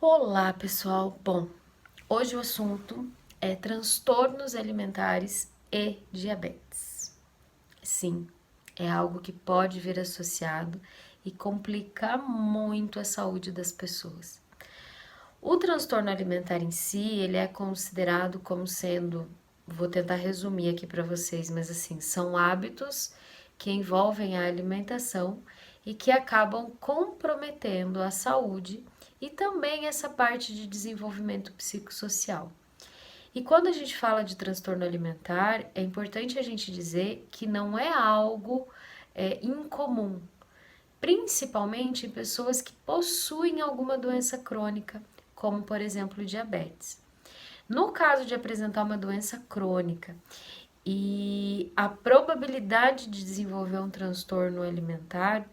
Olá, pessoal. Bom, hoje o assunto é transtornos alimentares e diabetes. Sim, é algo que pode vir associado e complicar muito a saúde das pessoas. O transtorno alimentar em si, ele é considerado como sendo, vou tentar resumir aqui para vocês, mas assim, são hábitos que envolvem a alimentação e que acabam comprometendo a saúde e também essa parte de desenvolvimento psicossocial. E quando a gente fala de transtorno alimentar, é importante a gente dizer que não é algo incomum, principalmente em pessoas que possuem alguma doença crônica, como por exemplo diabetes. No caso de apresentar uma doença crônica e a probabilidade de desenvolver um transtorno alimentar,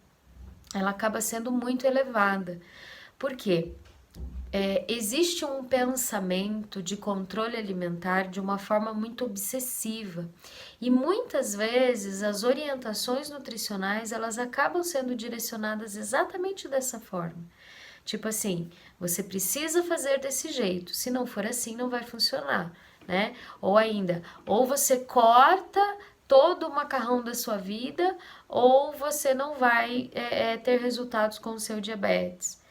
ela acaba sendo muito elevada. Por quê? Existe um pensamento de controle alimentar de uma forma muito obsessiva e muitas vezes as orientações nutricionais elas acabam sendo direcionadas exatamente dessa forma. Tipo assim, você precisa fazer desse jeito, se não for assim não vai funcionar, né? Ou ainda, ou você corta todo o macarrão da sua vida ou você não vai ter resultados com o seu diabetes.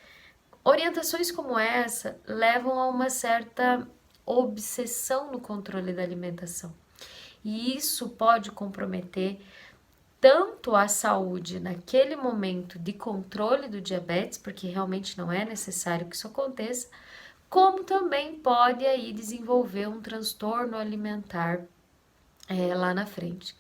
Orientações como essa levam a uma certa obsessão no controle da alimentação. E isso pode comprometer tanto a saúde naquele momento de controle do diabetes, porque realmente não é necessário que isso aconteça, como também pode aí desenvolver um transtorno alimentar lá na frente.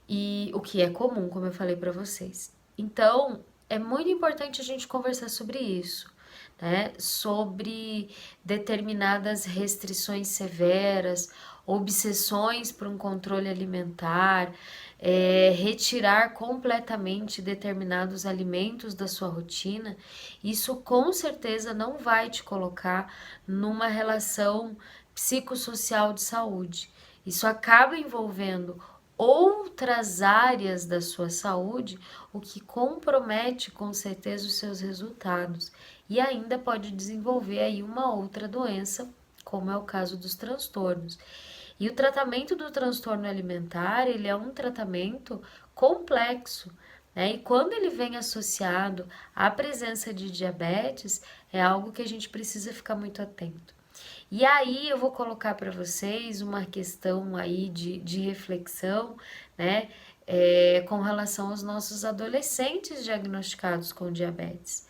E o que é comum, como eu falei para vocês. Então, é muito importante a gente conversar sobre isso, né? Sobre determinadas restrições severas, obsessões por um controle alimentar, retirar completamente determinados alimentos da sua rotina. Isso com certeza não vai te colocar numa relação psicossocial de saúde. Isso acaba envolvendo outras áreas da sua saúde, o que compromete com certeza os seus resultados e ainda pode desenvolver aí uma outra doença, como é o caso dos transtornos. E o tratamento do transtorno alimentar, ele é um tratamento complexo, né? E quando ele vem associado à presença de diabetes, é algo que a gente precisa ficar muito atento. E aí eu vou colocar para vocês uma questão aí de reflexão, né? Com relação aos nossos adolescentes diagnosticados com diabetes.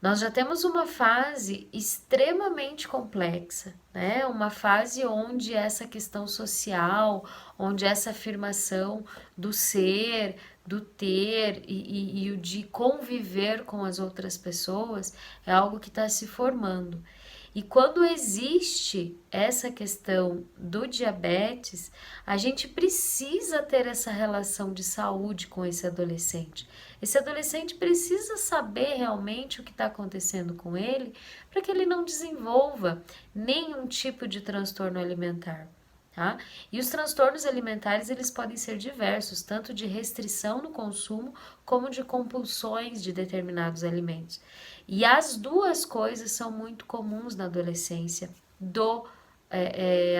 Nós já temos uma fase extremamente complexa, né? Uma fase onde essa questão social, onde essa afirmação do ser, do ter e o de conviver com as outras pessoas é algo que está se formando. E quando existe essa questão do diabetes, a gente precisa ter essa relação de saúde com esse adolescente. Esse adolescente precisa saber realmente o que está acontecendo com ele para que ele não desenvolva nenhum tipo de transtorno alimentar. Tá? E os transtornos alimentares eles podem ser diversos, tanto de restrição no consumo como de compulsões de determinados alimentos. E as duas coisas são muito comuns na adolescência do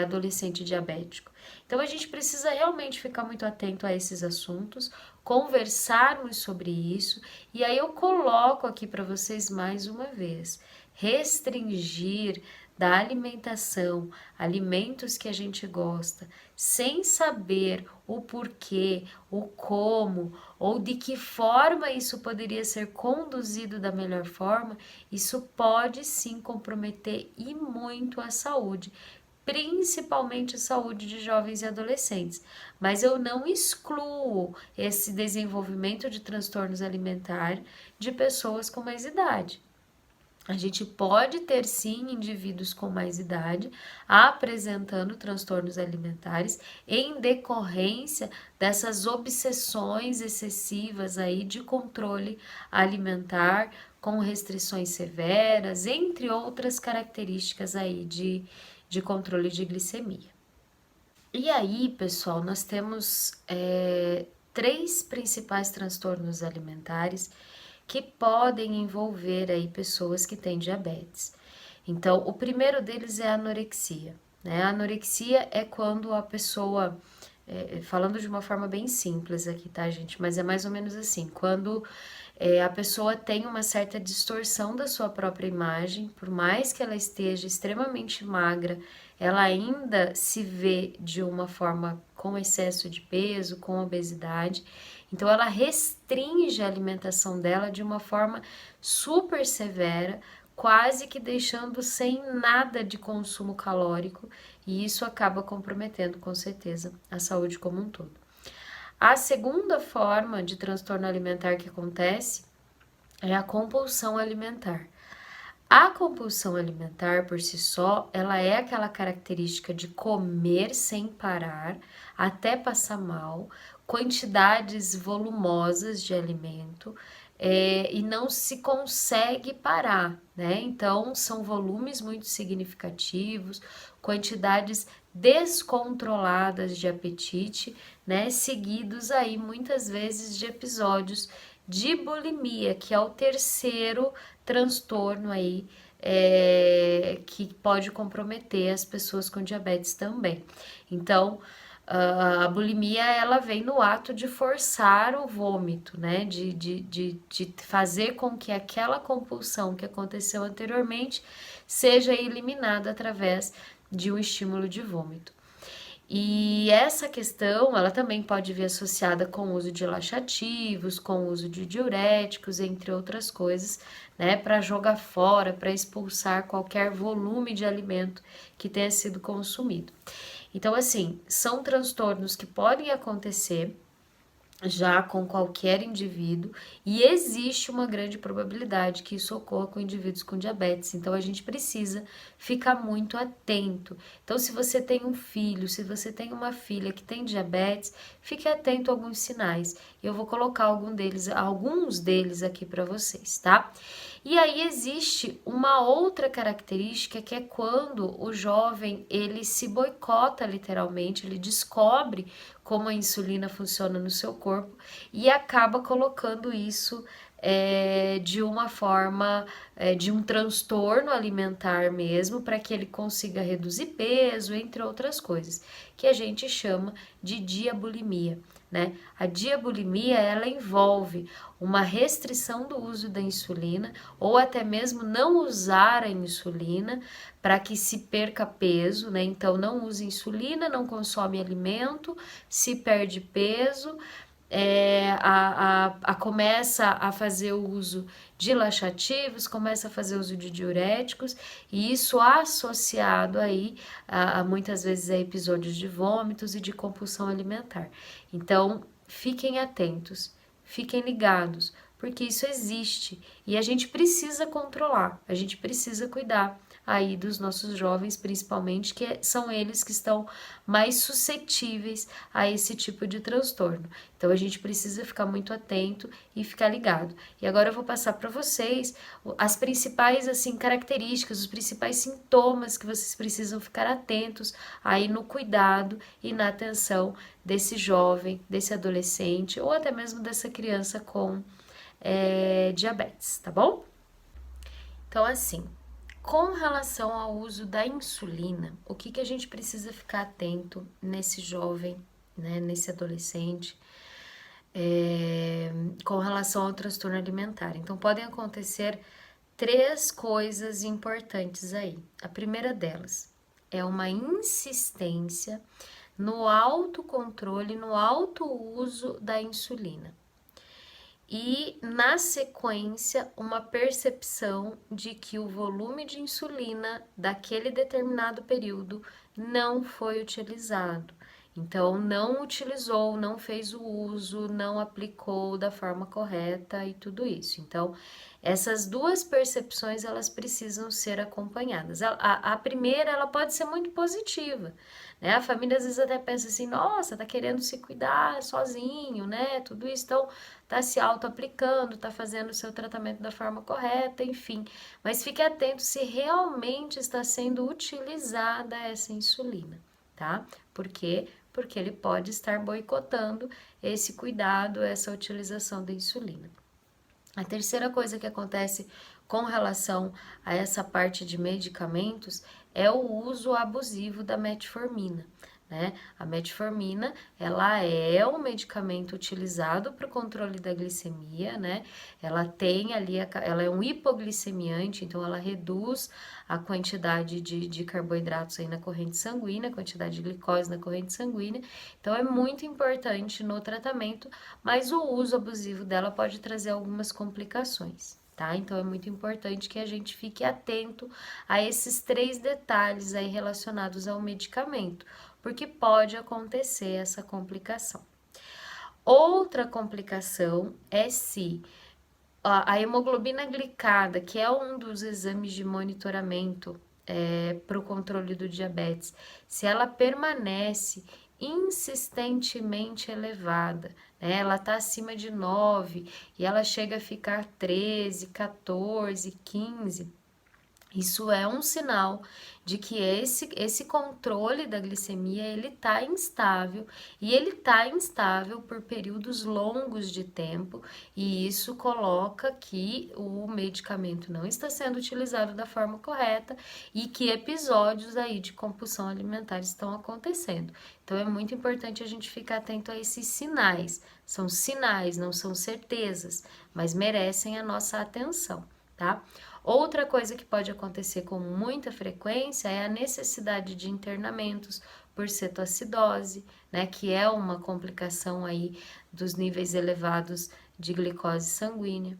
adolescente diabético. Então a gente precisa realmente ficar muito atento a esses assuntos, conversarmos sobre isso, e aí eu coloco aqui para vocês mais uma vez: restringir da alimentação, alimentos que a gente gosta, sem saber o porquê, o como ou de que forma isso poderia ser conduzido da melhor forma, isso pode sim comprometer e muito a saúde, principalmente a saúde de jovens e adolescentes. Mas eu não excluo esse desenvolvimento de transtornos alimentares de pessoas com mais idade. A gente pode ter sim indivíduos com mais idade apresentando transtornos alimentares em decorrência dessas obsessões excessivas aí de controle alimentar com restrições severas, entre outras características aí de controle de glicemia. E aí, pessoal, nós temos três principais transtornos alimentares que podem envolver aí pessoas que têm diabetes. Então, o primeiro deles é a anorexia, né? A anorexia é quando a pessoa, falando de uma forma bem simples aqui, tá, gente? Mas é mais ou menos assim, quando a pessoa tem uma certa distorção da sua própria imagem, por mais que ela esteja extremamente magra, ela ainda se vê de uma forma com excesso de peso, com obesidade. Então, ela restringe a alimentação dela de uma forma super severa, quase que deixando sem nada de consumo calórico, e isso acaba comprometendo, com certeza, a saúde como um todo. A segunda forma de transtorno alimentar que acontece é a compulsão alimentar. A compulsão alimentar, por si só, ela é aquela característica de comer sem parar, até passar mal, quantidades volumosas de alimento, e não se consegue parar, né? Então, são volumes muito significativos, quantidades descontroladas de apetite, né? Seguidos aí muitas vezes de episódios de bulimia, que é o terceiro transtorno aí que pode comprometer as pessoas com diabetes também. Então, a bulimia, ela vem no ato de forçar o vômito, né? De fazer com que aquela compulsão que aconteceu anteriormente seja eliminada através de um estímulo de vômito. E essa questão, ela também pode vir associada com o uso de laxativos, com o uso de diuréticos, entre outras coisas, né, para jogar fora, para expulsar qualquer volume de alimento que tenha sido consumido. Então, assim, são transtornos que podem acontecer já com qualquer indivíduo, e existe uma grande probabilidade que isso ocorra com indivíduos com diabetes, então a gente precisa ficar muito atento. Então, se você tem um filho, se você tem uma filha que tem diabetes, fique atento a alguns sinais. Eu vou colocar alguns deles aqui para vocês, tá? E aí existe uma outra característica que é quando o jovem ele se boicota literalmente, ele descobre como a insulina funciona no seu corpo e acaba colocando isso de uma forma de um transtorno alimentar mesmo, para que ele consiga reduzir peso, entre outras coisas, que a gente chama de diabulimia, né? A diabulimia, ela envolve uma restrição do uso da insulina ou até mesmo não usar a insulina para que se perca peso, né? Então não usa insulina, não consome alimento, se perde peso, começa a fazer o uso de laxativos, começa a fazer uso de diuréticos, e isso associado aí a muitas vezes a episódios de vômitos e de compulsão alimentar. Então, fiquem atentos, fiquem ligados, porque isso existe e a gente precisa controlar, a gente precisa cuidar aí dos nossos jovens, principalmente, que são eles que estão mais suscetíveis a esse tipo de transtorno. Então a gente precisa ficar muito atento e ficar ligado. E agora eu vou passar para vocês as principais assim características, os principais sintomas que vocês precisam ficar atentos aí no cuidado e na atenção desse jovem, desse adolescente ou até mesmo dessa criança com diabetes, tá bom? Então assim, com relação ao uso da insulina, o que a gente precisa ficar atento nesse jovem, né, nesse adolescente, com relação ao transtorno alimentar? Então, podem acontecer três coisas importantes aí. A primeira delas é uma insistência no autocontrole, no alto uso da insulina. E, na sequência, uma percepção de que o volume de insulina daquele determinado período não foi utilizado. Então, não utilizou, não fez o uso, não aplicou da forma correta e tudo isso. Então, essas duas percepções, elas precisam ser acompanhadas. A primeira, ela pode ser muito positiva, né? A família às vezes até pensa assim, nossa, tá querendo se cuidar sozinho, né? Tudo isso, então tá se auto-aplicando, tá fazendo o seu tratamento da forma correta, enfim. Mas fique atento se realmente está sendo utilizada essa insulina, tá? Por quê? Porque ele pode estar boicotando esse cuidado, essa utilização da insulina. A terceira coisa que acontece com relação a essa parte de medicamentos é o uso abusivo da metformina, né? A metformina, ela é um medicamento utilizado para o controle da glicemia, né? Ela tem ali, ela é um hipoglicemiante, então ela reduz a quantidade de carboidratos aí na corrente sanguínea, a quantidade de glicose na corrente sanguínea. Então é muito importante no tratamento, mas o uso abusivo dela pode trazer algumas complicações. Tá? Então é muito importante que a gente fique atento a esses 3 detalhes aí relacionados ao medicamento, porque pode acontecer essa complicação. Outra complicação é se a hemoglobina glicada, que é um dos exames de monitoramento para o controle do diabetes, se ela permanece insistentemente elevada, né? Ela está acima de 9 e ela chega a ficar 13, 14, 15. Isso é um sinal de que esse controle da glicemia, ele tá instável, e ele tá instável por períodos longos de tempo, e isso coloca que o medicamento não está sendo utilizado da forma correta e que episódios aí de compulsão alimentar estão acontecendo. Então é muito importante a gente ficar atento a esses sinais. São sinais, não são certezas, mas merecem a nossa atenção, tá? Outra coisa que pode acontecer com muita frequência é a necessidade de internamentos por cetoacidose, né, que é uma complicação aí dos níveis elevados de glicose sanguínea.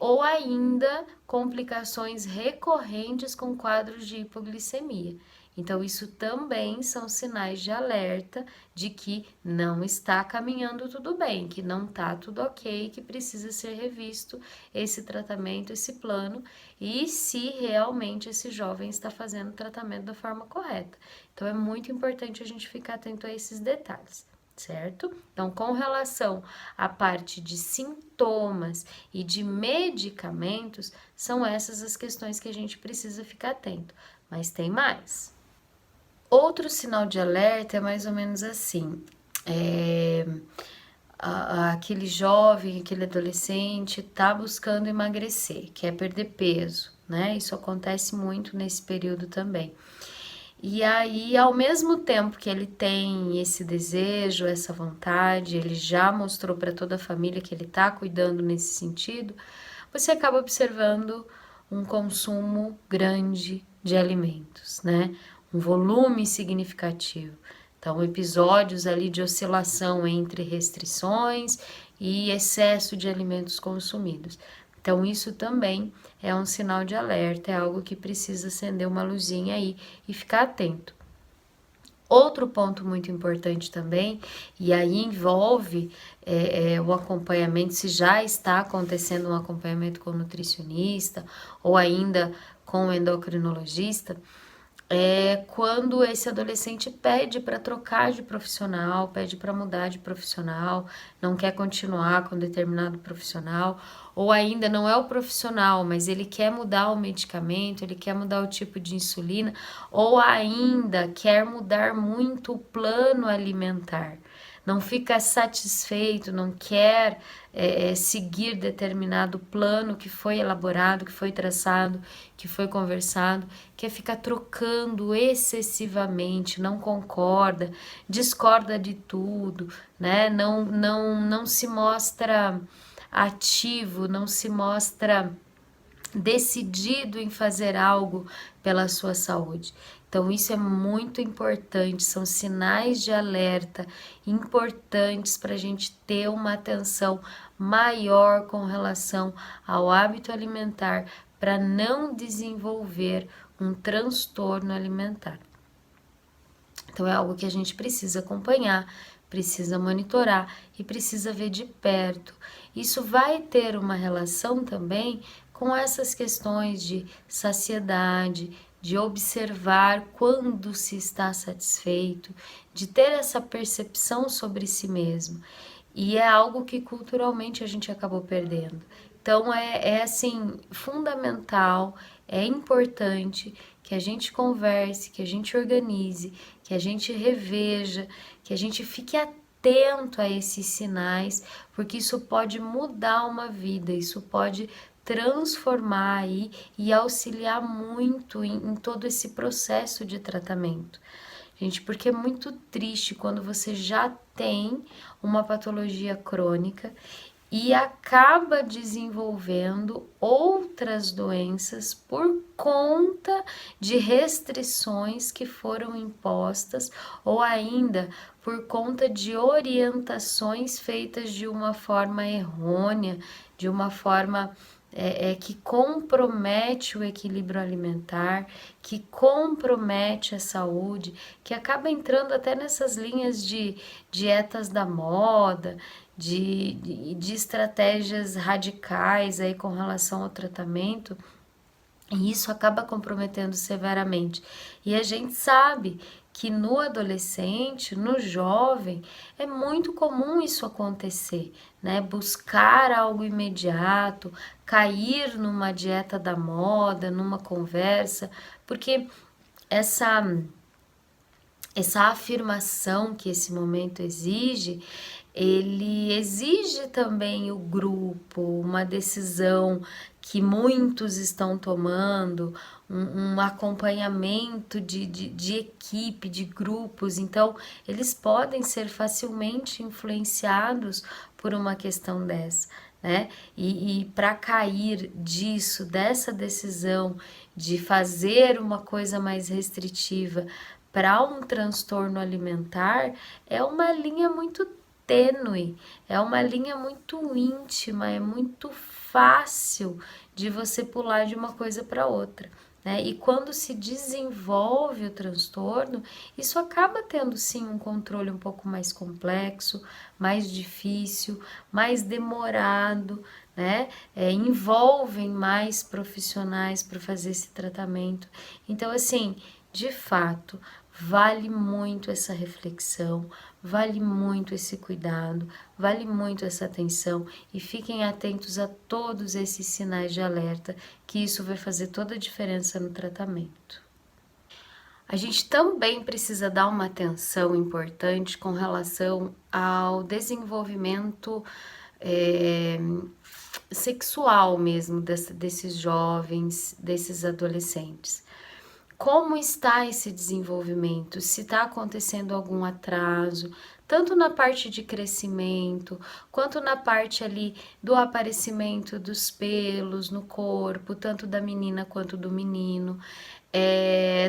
Ou ainda complicações recorrentes com quadros de hipoglicemia. Então, isso também são sinais de alerta de que não está caminhando tudo bem, que não está tudo ok, que precisa ser revisto esse tratamento, esse plano, e se realmente esse jovem está fazendo o tratamento da forma correta. Então, é muito importante a gente ficar atento a esses detalhes, certo? Então, com relação à parte de sintomas e de medicamentos, são essas as questões que a gente precisa ficar atento. Mas tem mais. Outro sinal de alerta é mais ou menos assim: aquele jovem, aquele adolescente tá buscando emagrecer, quer perder peso, né? Isso acontece muito nesse período também. E aí, ao mesmo tempo que ele tem esse desejo, essa vontade, ele já mostrou para toda a família que ele tá cuidando nesse sentido, você acaba observando um consumo grande de alimentos, né? Um volume significativo. Então, episódios ali de oscilação entre restrições e excesso de alimentos consumidos. Então, isso também é um sinal de alerta, é algo que precisa acender uma luzinha aí e ficar atento. Outro ponto muito importante também, e aí envolve o acompanhamento, se já está acontecendo um acompanhamento com nutricionista ou ainda com endocrinologista, é quando esse adolescente pede para trocar de profissional, pede para mudar de profissional, não quer continuar com determinado profissional, ou ainda não é o profissional, mas ele quer mudar o medicamento, ele quer mudar o tipo de insulina, ou ainda quer mudar muito o plano alimentar. Não fica satisfeito, não quer seguir determinado plano que foi elaborado, que foi traçado, que foi conversado, quer ficar trocando excessivamente, não concorda, discorda de tudo, né? Não se mostra ativo, não se mostra decidido em fazer algo pela sua saúde. Então, isso é muito importante, são sinais de alerta importantes para a gente ter uma atenção maior com relação ao hábito alimentar, para não desenvolver um transtorno alimentar. Então, é algo que a gente precisa acompanhar, precisa monitorar e precisa ver de perto. Isso vai ter uma relação também com essas questões de saciedade, de observar quando se está satisfeito, de ter essa percepção sobre si mesmo. E é algo que culturalmente a gente acabou perdendo. Então é assim, fundamental, é importante que a gente converse, que a gente organize, que a gente reveja, que a gente fique atento atento a esses sinais, porque isso pode mudar uma vida, isso pode transformar aí e auxiliar muito em todo esse processo de tratamento. Gente, porque é muito triste quando você já tem uma patologia crônica e acaba desenvolvendo outras doenças por conta de restrições que foram impostas ou ainda por conta de orientações feitas de uma forma errônea, de uma forma que compromete o equilíbrio alimentar, que compromete a saúde, que acaba entrando até nessas linhas de dietas da moda, de estratégias radicais aí com relação ao tratamento, e isso acaba comprometendo severamente. E a gente sabe que no adolescente, no jovem, é muito comum isso acontecer, né? Buscar algo imediato, cair numa dieta da moda, numa conversa, porque essa afirmação que esse momento exige, ele exige também o grupo, uma decisão que muitos estão tomando, um acompanhamento de equipe, de grupos. Então, eles podem ser facilmente influenciados por uma questão dessa, né? E para cair disso, dessa decisão de fazer uma coisa mais restritiva para um transtorno alimentar, é uma linha muito tênue, é uma linha muito íntima, é muito fácil de você pular de uma coisa para outra, né? E quando se desenvolve o transtorno, isso acaba tendo sim um controle um pouco mais complexo, mais difícil, mais demorado, né? Envolvem mais profissionais para fazer esse tratamento. Então, assim, de fato, vale muito essa reflexão, vale muito esse cuidado, vale muito essa atenção e fiquem atentos a todos esses sinais de alerta, que isso vai fazer toda a diferença no tratamento. A gente também precisa dar uma atenção importante com relação ao desenvolvimento sexual mesmo desses jovens, desses adolescentes. Como está esse desenvolvimento? Se está acontecendo algum atraso, tanto na parte de crescimento, quanto na parte ali do aparecimento dos pelos no corpo, tanto da menina quanto do menino.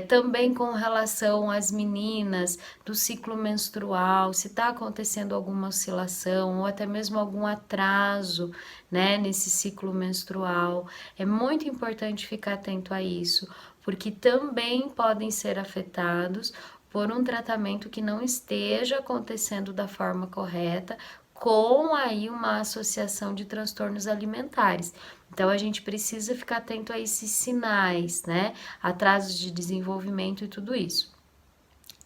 Também com relação às meninas do ciclo menstrual, se está acontecendo alguma oscilação ou até mesmo algum atraso, né, nesse ciclo menstrual. É muito importante ficar atento a isso, porque também podem ser afetados por um tratamento que não esteja acontecendo da forma correta, com aí uma associação de transtornos alimentares. Então a gente precisa ficar atento a esses sinais, né? Atrasos de desenvolvimento e tudo isso.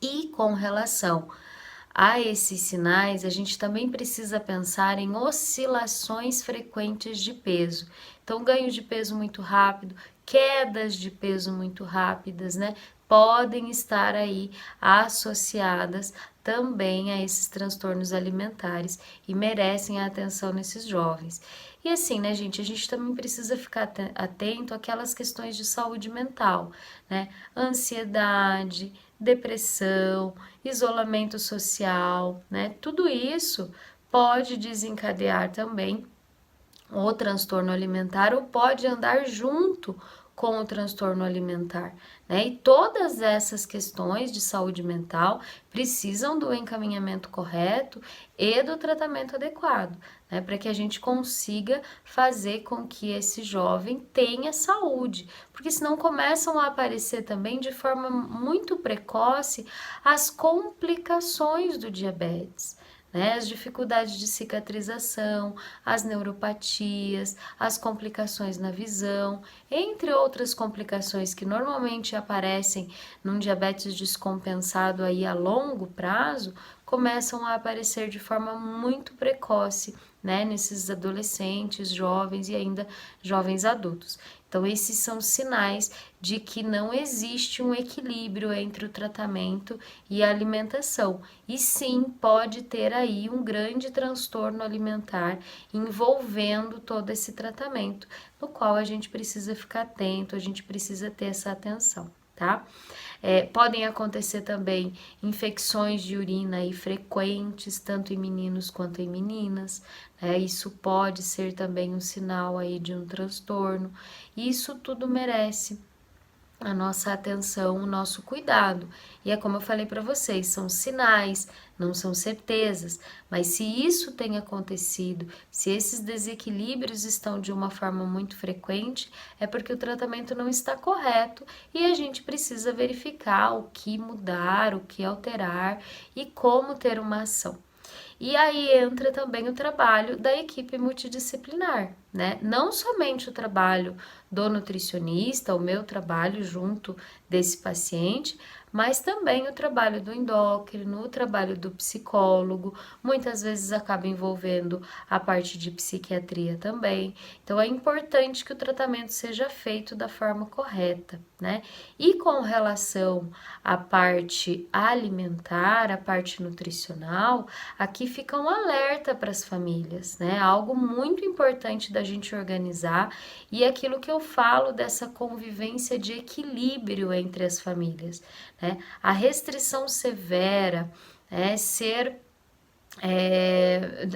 E com relação a esses sinais, a gente também precisa pensar em oscilações frequentes de peso. Então, ganho de peso muito rápido, quedas de peso muito rápidas, né? Podem estar aí associadas também a esses transtornos alimentares e merecem a atenção nesses jovens. E assim, né, gente, a gente também precisa ficar atento àquelas questões de saúde mental, né? Ansiedade, depressão, isolamento social, né? Tudo isso pode desencadear também o transtorno alimentar ou pode andar junto com o transtorno alimentar, né? E todas essas questões de saúde mental precisam do encaminhamento correto e do tratamento adequado, né? Para que a gente consiga fazer com que esse jovem tenha saúde, porque senão começam a aparecer também de forma muito precoce as complicações do diabetes, né? As dificuldades de cicatrização, as neuropatias, as complicações na visão, entre outras complicações que normalmente aparecem num diabetes descompensado aí a longo prazo, começam a aparecer de forma muito precoce, né, nesses adolescentes, jovens e ainda jovens adultos. Então, esses são sinais de que não existe um equilíbrio entre o tratamento e a alimentação. E sim, pode ter aí um grande transtorno alimentar envolvendo todo esse tratamento, no qual a gente precisa ficar atento, a gente precisa ter essa atenção, tá? Podem acontecer também infecções de urina aí frequentes, tanto em meninos quanto em meninas, né? Isso pode ser também um sinal aí de um transtorno. Isso tudo merece a nossa atenção, o nosso cuidado. E é como eu falei para vocês, são sinais, não são certezas, mas se isso tem acontecido, se esses desequilíbrios estão de uma forma muito frequente, é porque o tratamento não está correto e a gente precisa verificar o que mudar, o que alterar e como ter uma ação. E aí entra também o trabalho da equipe multidisciplinar, né? Não somente o trabalho do nutricionista, o meu trabalho junto desse paciente, mas também o trabalho do endócrino, o trabalho do psicólogo, muitas vezes acaba envolvendo a parte de psiquiatria também. Então é importante que o tratamento seja feito da forma correta, né? E com relação à parte alimentar, a parte nutricional, aqui fica um alerta para as famílias, né? Algo muito importante da gente organizar e aquilo que eu falo dessa convivência de equilíbrio entre as famílias, né? A restrição severa,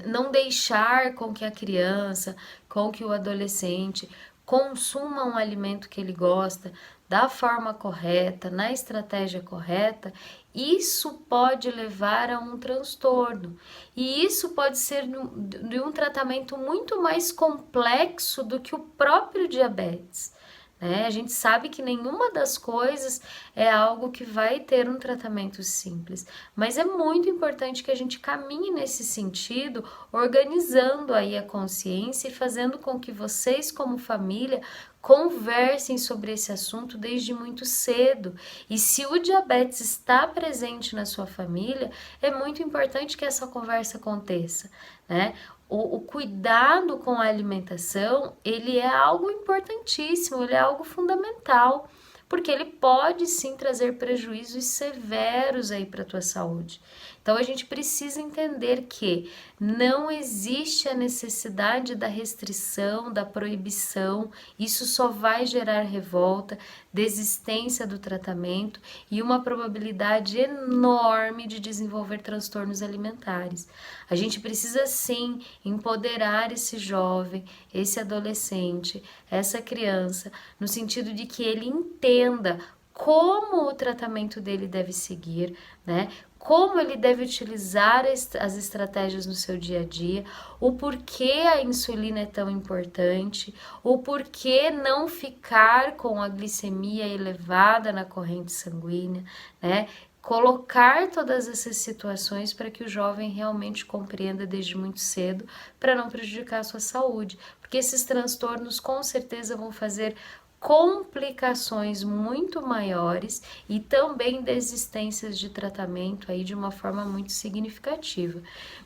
não deixar com que a criança, com que o adolescente consuma um alimento que ele gosta da forma correta, na estratégia correta, isso pode levar a um transtorno. E isso pode ser de um tratamento muito mais complexo do que o próprio diabetes, né? A gente sabe que nenhuma das coisas é algo que vai ter um tratamento simples, mas é muito importante que a gente caminhe nesse sentido, organizando aí a consciência e fazendo com que vocês, como família, conversem sobre esse assunto desde muito cedo. E se o diabetes está presente na sua família, é muito importante que essa conversa aconteça, né? O cuidado com a alimentação, ele é algo importantíssimo, ele é algo fundamental, porque ele pode sim trazer prejuízos severos aí para a tua saúde. Então a gente precisa entender que não existe a necessidade da restrição, da proibição, isso só vai gerar revolta, desistência do tratamento e uma probabilidade enorme de desenvolver transtornos alimentares. A gente precisa sim empoderar esse jovem, esse adolescente, essa criança, no sentido de que ele entenda como o tratamento dele deve seguir, né? Como ele deve utilizar as estratégias no seu dia a dia, o porquê a insulina é tão importante, o porquê não ficar com a glicemia elevada na corrente sanguínea, né? Colocar todas essas situações para que o jovem realmente compreenda desde muito cedo, para não prejudicar a sua saúde, porque esses transtornos com certeza vão fazer complicações muito maiores e também desistências de tratamento aí de uma forma muito significativa.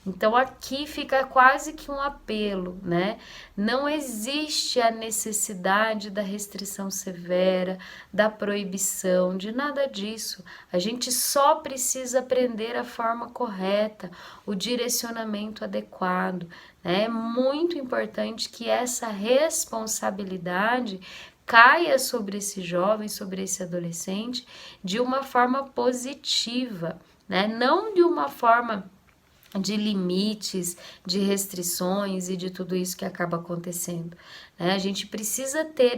Então aqui fica quase que um apelo, né? Não existe a necessidade da restrição severa, da proibição, de nada disso. A gente só precisa aprender a forma correta, o direcionamento adequado, né? É muito importante que essa responsabilidade caia sobre esse jovem, sobre esse adolescente, de uma forma positiva, né? Não de uma forma de limites, de restrições e de tudo isso que acaba acontecendo, né? A gente precisa ter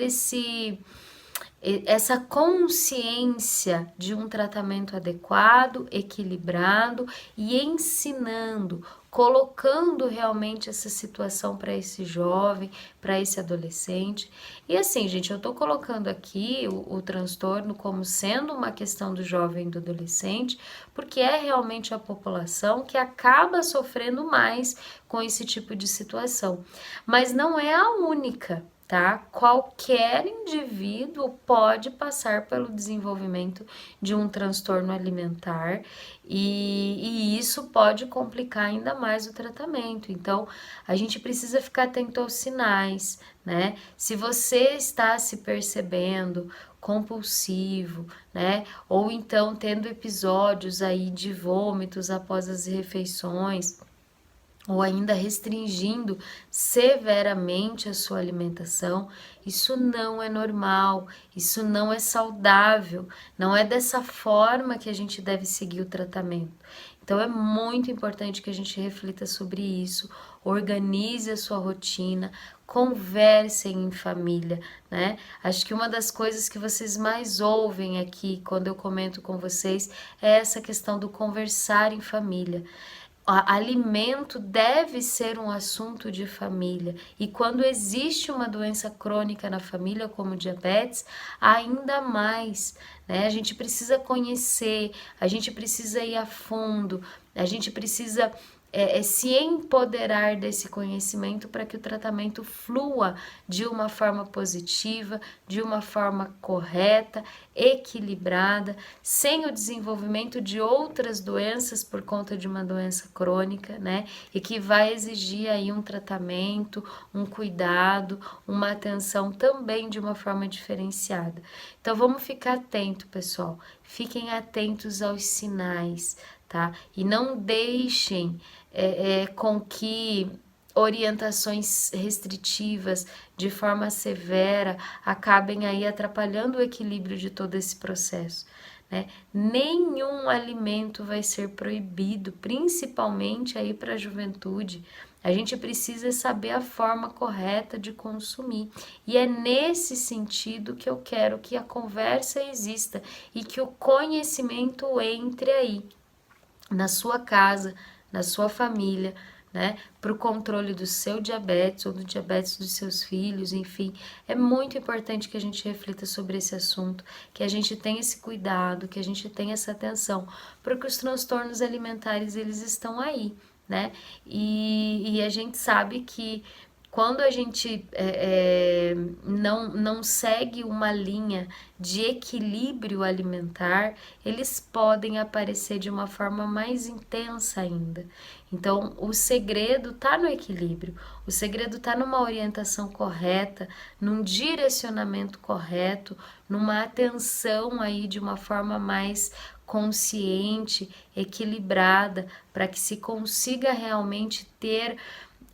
essa consciência de um tratamento adequado, equilibrado e ensinando, colocando realmente essa situação para esse jovem, para esse adolescente. E assim, gente, eu tô colocando aqui o transtorno como sendo uma questão do jovem e do adolescente, porque é realmente a população que acaba sofrendo mais com esse tipo de situação. Mas não é a única, tá? Qualquer indivíduo pode passar pelo desenvolvimento de um transtorno alimentar e isso pode complicar ainda mais o tratamento. Então, a gente precisa ficar atento aos sinais, né? Se você está se percebendo compulsivo, né? Ou então tendo episódios aí de vômitos após as refeições, ou ainda restringindo severamente a sua alimentação, isso não é normal, isso não é saudável, não é dessa forma que a gente deve seguir o tratamento. Então é muito importante que a gente reflita sobre isso, organize a sua rotina, conversem em família, né? Acho que uma das coisas que vocês mais ouvem aqui quando eu comento com vocês é essa questão do conversar em família. Alimento deve ser um assunto de família e quando existe uma doença crônica na família, como diabetes, ainda mais, né? A gente precisa conhecer, a gente precisa ir a fundo, a gente precisa se empoderar desse conhecimento para que o tratamento flua de uma forma positiva, de uma forma correta, equilibrada, sem o desenvolvimento de outras doenças por conta de uma doença crônica, né? E que vai exigir aí um tratamento, um cuidado, uma atenção também de uma forma diferenciada. Então vamos ficar atento, pessoal. Fiquem atentos aos sinais, tá? E não deixem com que orientações restritivas de forma severa acabem aí atrapalhando o equilíbrio de todo esse processo, né? Nenhum alimento vai ser proibido, principalmente aí para a juventude. A gente precisa saber a forma correta de consumir. E é nesse sentido que eu quero que a conversa exista e que o conhecimento entre aí, na sua casa, na sua família, né, para o controle do seu diabetes ou do diabetes dos seus filhos, enfim, é muito importante que a gente reflita sobre esse assunto, que a gente tenha esse cuidado, que a gente tenha essa atenção, porque os transtornos alimentares, eles estão aí, né, e a gente sabe que quando a gente não segue uma linha de equilíbrio alimentar, eles podem aparecer de uma forma mais intensa ainda. Então, o segredo está no equilíbrio, o segredo está numa orientação correta, num direcionamento correto, numa atenção aí de uma forma mais consciente, equilibrada, para que se consiga realmente ter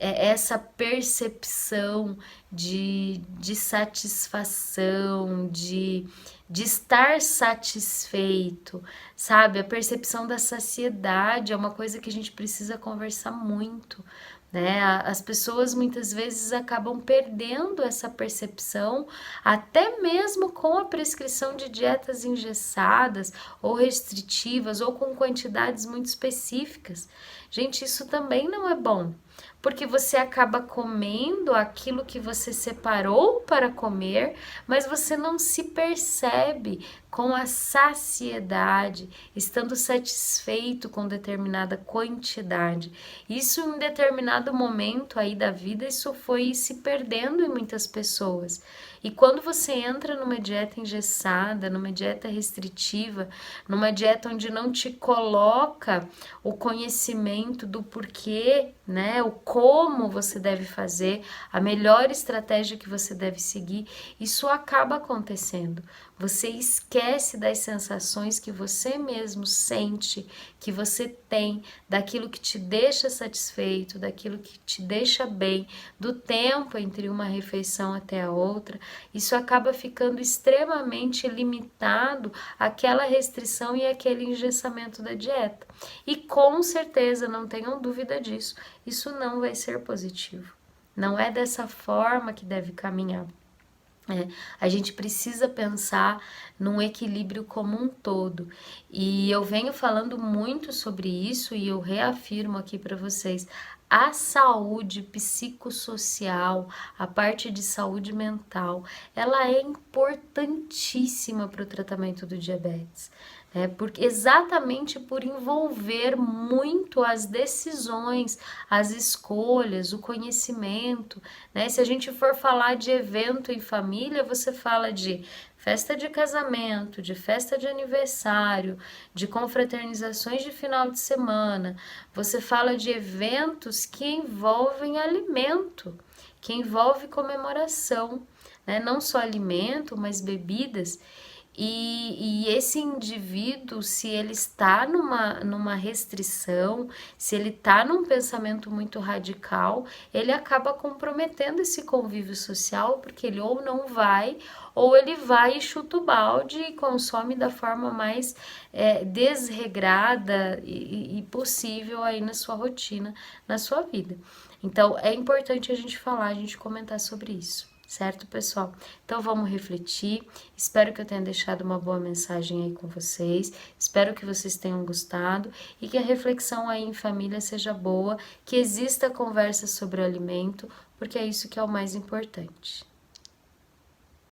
essa percepção de satisfação, de estar satisfeito, sabe? A percepção da saciedade é uma coisa que a gente precisa conversar muito, né? As pessoas muitas vezes acabam perdendo essa percepção, até mesmo com a prescrição de dietas engessadas ou restritivas ou com quantidades muito específicas. Gente, isso também não é bom, porque você acaba comendo aquilo que você separou para comer, mas você não se percebe com a saciedade, estando satisfeito com determinada quantidade. Isso em determinado momento aí da vida, isso foi se perdendo em muitas pessoas. E quando você entra numa dieta engessada, numa dieta restritiva, numa dieta onde não te coloca o conhecimento do porquê, né, o como você deve fazer, a melhor estratégia que você deve seguir, isso acaba acontecendo. Você esquece das sensações que você mesmo sente, que você tem, daquilo que te deixa satisfeito, daquilo que te deixa bem, do tempo entre uma refeição até a outra. Isso acaba ficando extremamente limitado àquela restrição e aquele engessamento da dieta. E com certeza, não tenham dúvida disso, isso não vai ser positivo. Não é dessa forma que deve caminhar. A gente precisa pensar num equilíbrio como um todo. E eu venho falando muito sobre isso e eu reafirmo aqui para vocês: a saúde psicossocial, a parte de saúde mental, ela é importantíssima para o tratamento do diabetes. Porque exatamente por envolver muito as decisões, as escolhas, o conhecimento, né? Se a gente for falar de evento em família, você fala de festa de casamento, de festa de aniversário, de confraternizações de final de semana, você fala de eventos que envolvem alimento, que envolve comemoração, né? Não só alimento, mas bebidas. E esse indivíduo, se ele está numa restrição, se ele está num pensamento muito radical, ele acaba comprometendo esse convívio social, porque ele ou não vai, ou ele vai e chuta o balde e consome da forma mais desregrada e possível aí na sua rotina, na sua vida. Então, é importante a gente falar, a gente comentar sobre isso. Certo, pessoal? Então vamos refletir. Espero que eu tenha deixado uma boa mensagem aí com vocês. Espero que vocês tenham gostado e que a reflexão aí em família seja boa, que exista conversa sobre o alimento, porque é isso que é o mais importante.